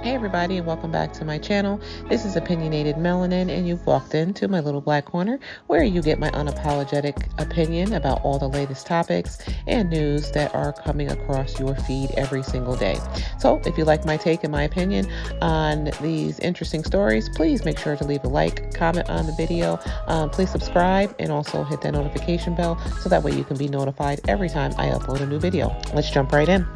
Hey everybody, and welcome back to my channel. This is Opinionated Melanin, and you've walked into my little black corner where you get my unapologetic opinion about all the latest topics and news that are coming across your feed every single day. So if you like my take and my opinion on these interesting stories, please make sure to leave a like, comment on the video, please subscribe, and also hit that notification bell so that way you can be notified every time I upload a new video. Let's jump right in.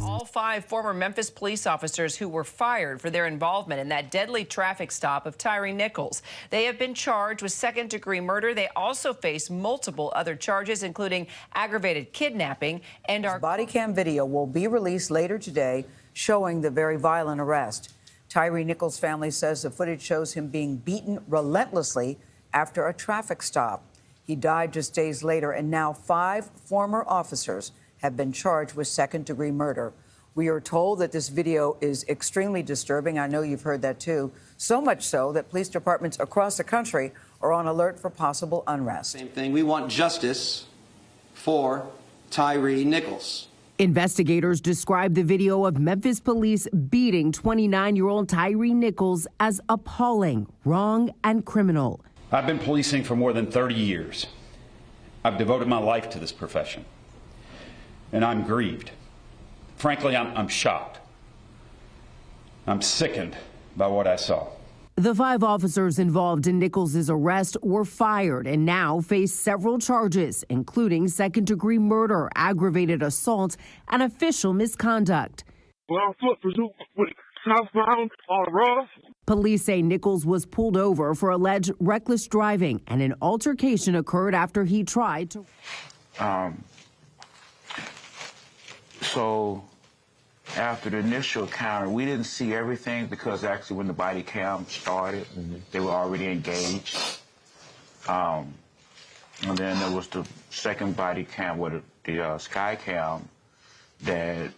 All 5 former Memphis police officers who were fired for their involvement in that deadly traffic stop of Tyree Nichols. They have been charged with second-degree murder. They also face multiple other charges, including aggravated kidnapping. And our body cam video will be released later today showing the very violent arrest. Tyree Nichols' family says the footage shows him being beaten relentlessly after a traffic stop. He died just days later, and now 5 former officers have been charged with second-degree murder. We are told that this video is extremely disturbing. I know you've heard that, too. So much so that police departments across the country are on alert for possible unrest. Same thing. We want justice for Tyree Nichols. Investigators describe the video of Memphis police beating 29-year-old Tyree Nichols as appalling, wrong, and criminal. I've been policing for more than 30 years. I've devoted my life to this profession. And I'm grieved. Frankly, I'm shocked. I'm sickened by what I saw. The 5 officers involved in Nichols' arrest were fired and now face several charges, including second-degree murder, aggravated assault, and official misconduct. Police say Nichols was pulled over for alleged reckless driving, and an altercation occurred after he tried to... So after the initial encounter, we didn't see everything because actually when the body cam started, they were already engaged. And then there was the second body cam, with the sky cam that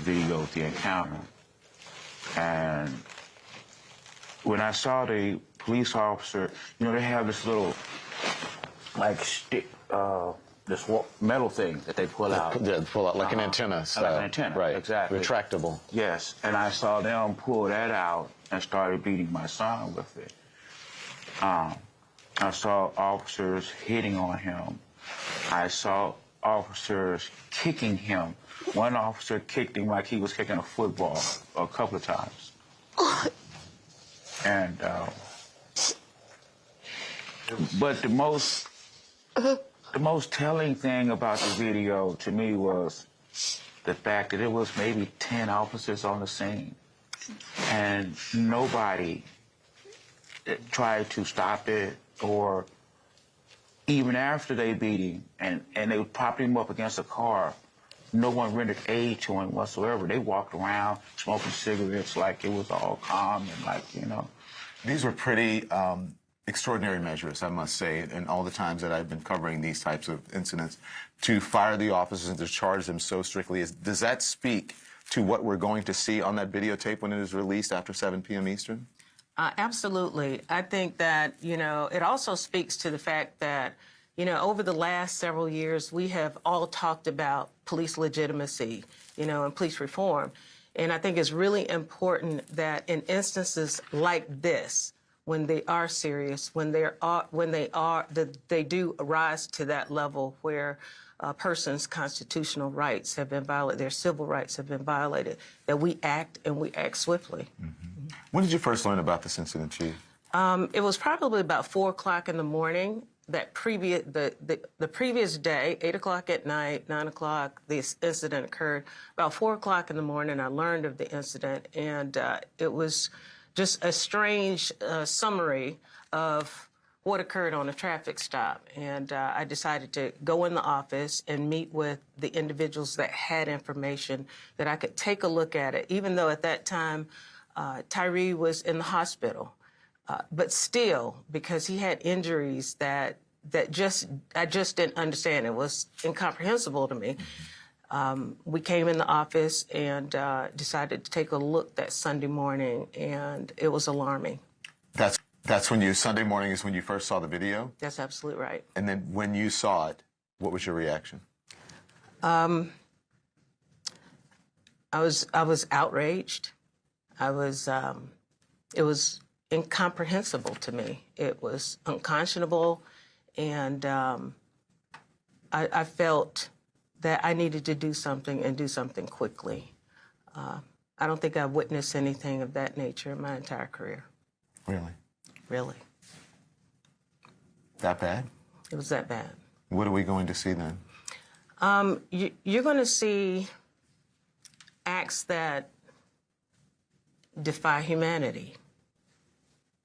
videoed the encounter. And when I saw the police officer, you know, they have this little, like, stick, this metal thing that they pull out. Yeah, pull out like an antenna. Like an antenna, right. Exactly. Retractable. Yes, and I saw them pull that out and started beating my son with it. I saw officers hitting on him. I saw officers kicking him. One officer kicked him like he was kicking a football a couple of times. And, but the most telling thing about the video to me was the fact that it was maybe 10 officers on the scene, and nobody tried to stop it, or even after they beat him and they propped him up against a car, no one rendered aid to him whatsoever. They walked around smoking cigarettes like it was all calm and like, you know. These were pretty extraordinary measures, I must say, and all the times that I've been covering these types of incidents, to fire the officers and to charge them so strictly. Does that speak to what we're going to see on that videotape when it is released after 7 p.m. Eastern? Absolutely. I think that, you know, it also speaks to the fact that, you know, over the last several years, we have all talked about police legitimacy, you know, and police reform. And I think it's really important that in instances like this, when they are serious, when they do rise to that level where a person's constitutional rights have been violated, their civil rights have been violated, that we act and we act swiftly. Mm-hmm. When did you first learn about this incident, Chief? It was probably about 4 o'clock in the morning. That the previous day, 8 o'clock at night, 9 o'clock, this incident occurred. About 4 o'clock in the morning, I learned of the incident, and it was just a strange summary of what occurred on a traffic stop. And I decided to go in the office and meet with the individuals that had information that I could take a look at it, even though at that time Tyree was in the hospital. But still, because he had injuries that I just didn't understand. It was incomprehensible to me. We came in the office and decided to take a look that Sunday morning, and it was alarming. That's when you, Sunday morning is when you first saw the video? That's absolutely right. And then when you saw it, what was your reaction? I was outraged. It was incomprehensible to me. It was unconscionable, and I felt that I needed to do something and do something quickly. I don't think I've witnessed anything of that nature in my entire career. Really? Really. That bad? It was that bad. What are we going to see then? You're going to see acts that defy humanity.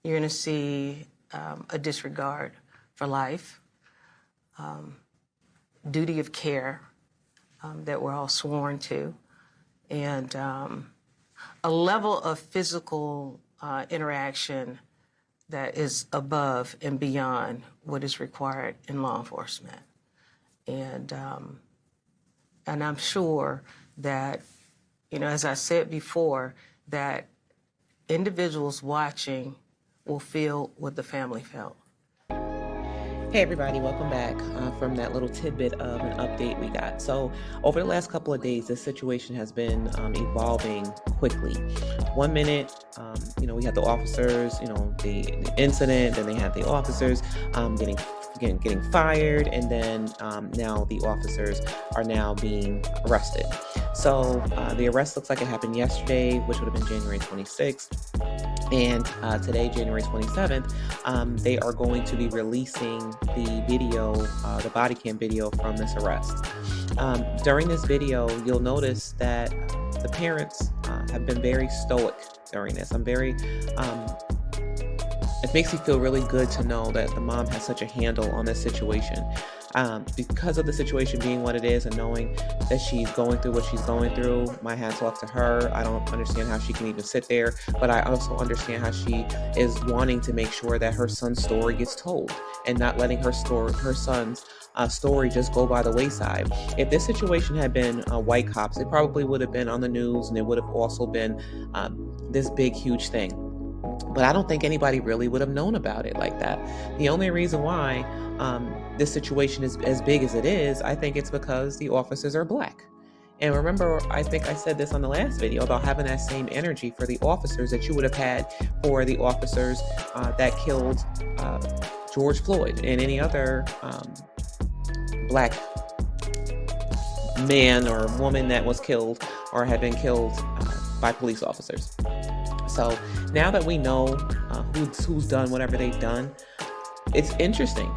You're going to see a disregard for life, duty of care that we're all sworn to, and a level of physical interaction that is above and beyond what is required in law enforcement. And I'm sure that, as I said before, that individuals watching will feel what the family felt. Hey everybody, welcome back from that little tidbit of an update we got. So over the last couple of days, this situation has been evolving quickly. 1 minute, we had the officers, the incident, then they had the officers getting fired, and then now the officers are now being arrested. So the arrest looks like it happened yesterday, which would have been January 26th. And today, January 27th, they are going to be releasing the video, the body cam video from this arrest. During this video, you'll notice that the parents have been very stoic during this. It makes me feel really good to know that the mom has such a handle on this situation. Because of the situation being what it is and knowing that she's going through what she's going through, my hat's off to her. I don't understand how she can even sit there, but I also understand how she is wanting to make sure that her son's story gets told and not letting her son's story just go by the wayside. If this situation had been white cops, it probably would have been on the news, and it would have also been this big, huge thing. But I don't think anybody really would have known about it like that. The only reason why this situation is as big as it is, I think it's because the officers are black. And remember, I think I said this on the last video about having that same energy for the officers that you would have had for the officers that killed George Floyd and any other black man or woman that was killed or had been killed by police officers. So now that we know who's done whatever they've done, it's interesting,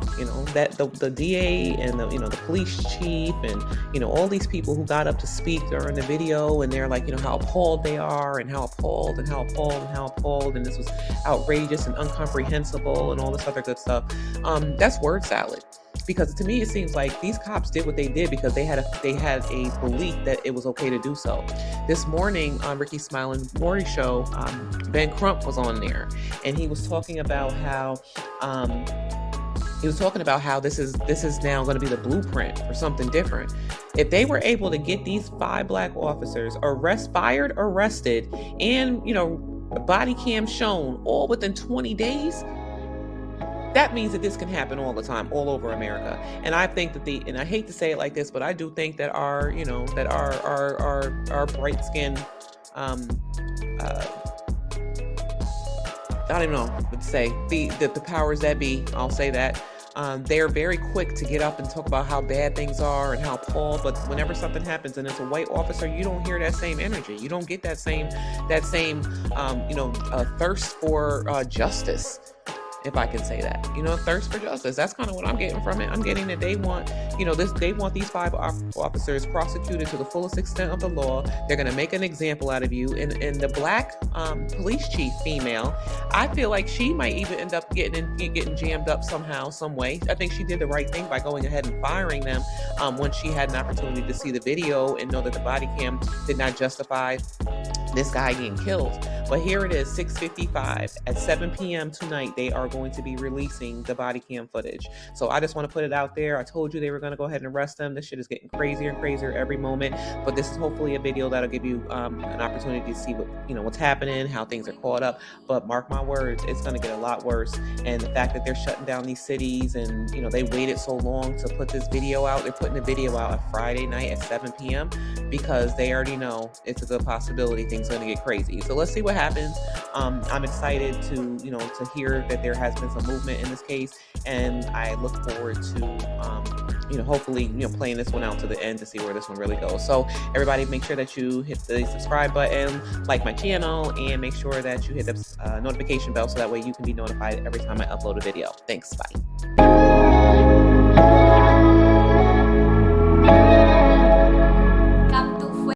that the DA and the police chief and, all these people who got up to speak during the video, and they're like, how appalled they are and how appalled and how appalled and how appalled, and this was outrageous and incomprehensible and all this other good stuff. That's word salad. Because to me, it seems like these cops did what they did because they had a belief that it was okay to do so. This morning on Ricky Smile and Morty show, Ben Crump was on there, and he was talking about how this is now going to be the blueprint for something different. If they were able to get these 5 black officers arrested, and body cam shown all within 20 days. That means that this can happen all the time, all over America. And I think that and I hate to say it like this, but I do think that our bright skin, I don't even know what to say, the powers that be, I'll say that, they're very quick to get up and talk about how bad things are and how appalled, but whenever something happens and it's a white officer, you don't hear that same energy. You don't get that same thirst for justice. If I can say that, thirst for justice. That's kind of what I'm getting from it. I'm getting that they want, they want these 5 officers prosecuted to the fullest extent of the law. They're going to make an example out of you. And the black police chief female, I feel like she might even end up getting jammed up somehow, some way. I think she did the right thing by going ahead and firing them when she had an opportunity to see the video and know that the body cam did not justify this guy getting killed. But here it is, 6:55 at 7 p.m. tonight. They are going to be releasing the body cam footage. So I just want to put it out there. I told you they were going to go ahead and arrest them. This shit is getting crazier and crazier every moment. But this is hopefully a video that'll give you an opportunity to see what's happening, how things are caught up. But mark my words, it's going to get a lot worse. And the fact that they're shutting down these cities and they waited so long to put this video out. They're putting the video out on Friday night at 7 p.m. because they already know it's a good possibility things are going to get crazy. So let's see what happens. happens. I'm excited to, to hear that there has been some movement in this case, and I look forward to, hopefully, playing this one out to the end to see where this one really goes. So everybody, make sure that you hit the subscribe button, like my channel, and make sure that you hit the notification bell so that way you can be notified every time I upload a video. Thanks. Bye.